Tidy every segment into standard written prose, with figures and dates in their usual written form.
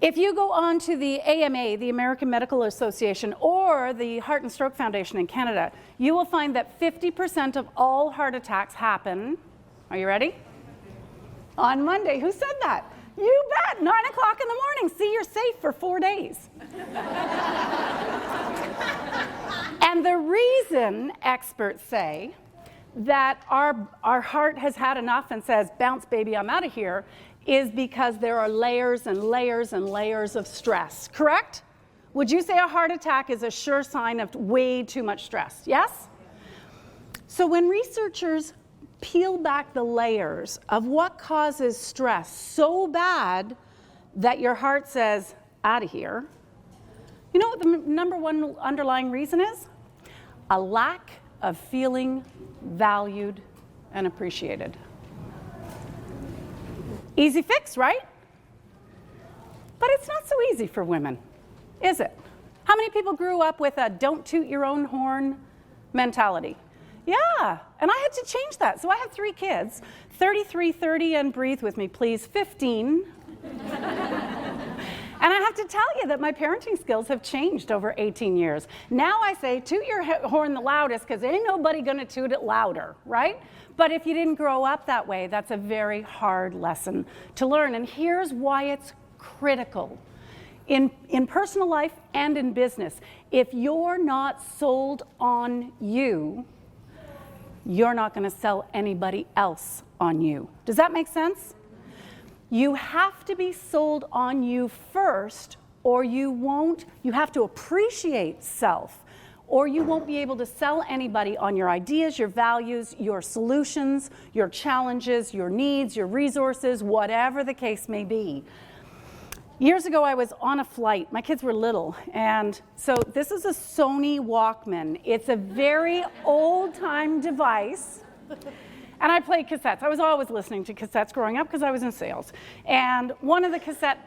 If you go on to the AMA, the American Medical Association, or the Heart and Stroke Foundation in Canada, you will find that 50% of all heart attacks happen, are you ready? On Monday. Who said that? You bet, 9 o'clock in the morning. See, you're safe for 4 days. And the reason experts say that our heart has had enough and says, bounce baby, I'm out of here, is because there are layers and layers and layers of stress, correct? Would you say a heart attack is a sure sign of way too much stress? Yes? So when researchers peel back the layers of what causes stress so bad that your heart says, out of here, you know what the number one underlying reason is? A lack of feeling valued and appreciated. Easy fix, right? But it's not so easy for women, is it? How many people grew up with a don't toot your own horn mentality? Yeah, and I had to change that. So I have 3 kids, 33, 30, and breathe with me, please, 15. And I have to tell you that my parenting skills have changed over 18 years. Now I say, toot your horn the loudest, because ain't nobody gonna toot it louder, right? But if you didn't grow up that way, that's a very hard lesson to learn. And here's why it's critical. In personal life and in business, if you're not sold on you, you're not gonna sell anybody else on you. Does that make sense? You have to be sold on you first, or you won't. You have to appreciate self, or you won't be able to sell anybody on your ideas, your values, your solutions, your challenges, your needs, your resources, whatever the case may be. Years ago, I was on a flight. My kids were little, and so this is a Sony Walkman. It's a very old-time device. And I played cassettes. I was always listening to cassettes growing up because I was in sales. And one of the cassette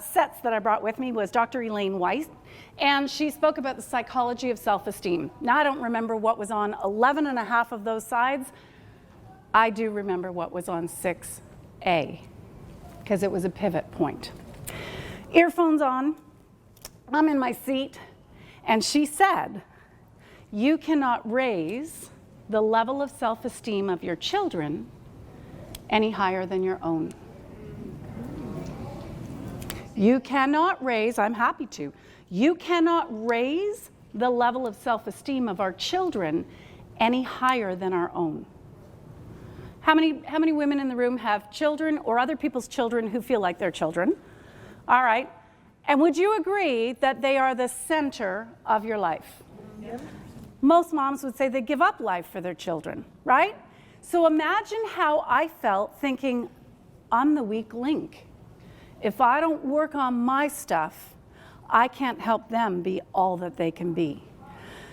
sets that I brought with me was Dr. Elaine Weiss, and she spoke about the psychology of self-esteem. Now, I don't remember what was on 11 and a half of those sides. I do remember what was on 6A, because it was a pivot point. Earphones on, I'm in my seat, and she said, you cannot raise the level of self-esteem of your children any higher than your own. You cannot raise, I'm happy to, you cannot raise the level of self-esteem of our children any higher than our own. How many women in the room have children or other people's children who feel like their children? All right. And would you agree that they are the center of your life? Yeah. Most moms would say they give up life for their children, right? So imagine how I felt thinking, I'm the weak link. If I don't work on my stuff, I can't help them be all that they can be.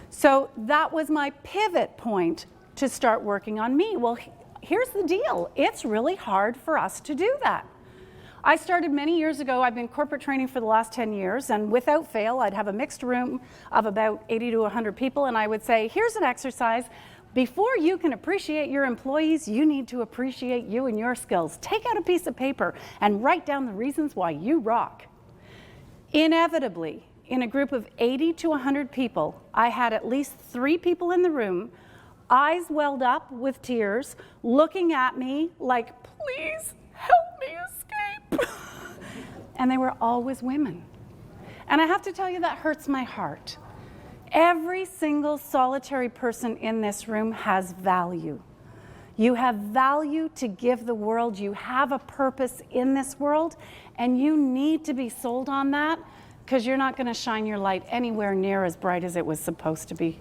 So that was my pivot point to start working on me. Well, here's the deal. It's really hard for us to do that. I started many years ago. I've been corporate training for the last 10 years, and without fail, I'd have a mixed room of about 80 to 100 people, and I would say, here's an exercise. Before you can appreciate your employees, you need to appreciate you and your skills. Take out a piece of paper and write down the reasons why you rock. Inevitably, in a group of 80 to 100 people, I had at least 3 people in the room, eyes welled up with tears, looking at me like, please help me escape. And they were always women. And I have to tell you, that hurts my heart. Every single solitary person in this room has value. You have value to give the world. You have a purpose in this world, and you need to be sold on that, because you're not going to shine your light anywhere near as bright as it was supposed to be.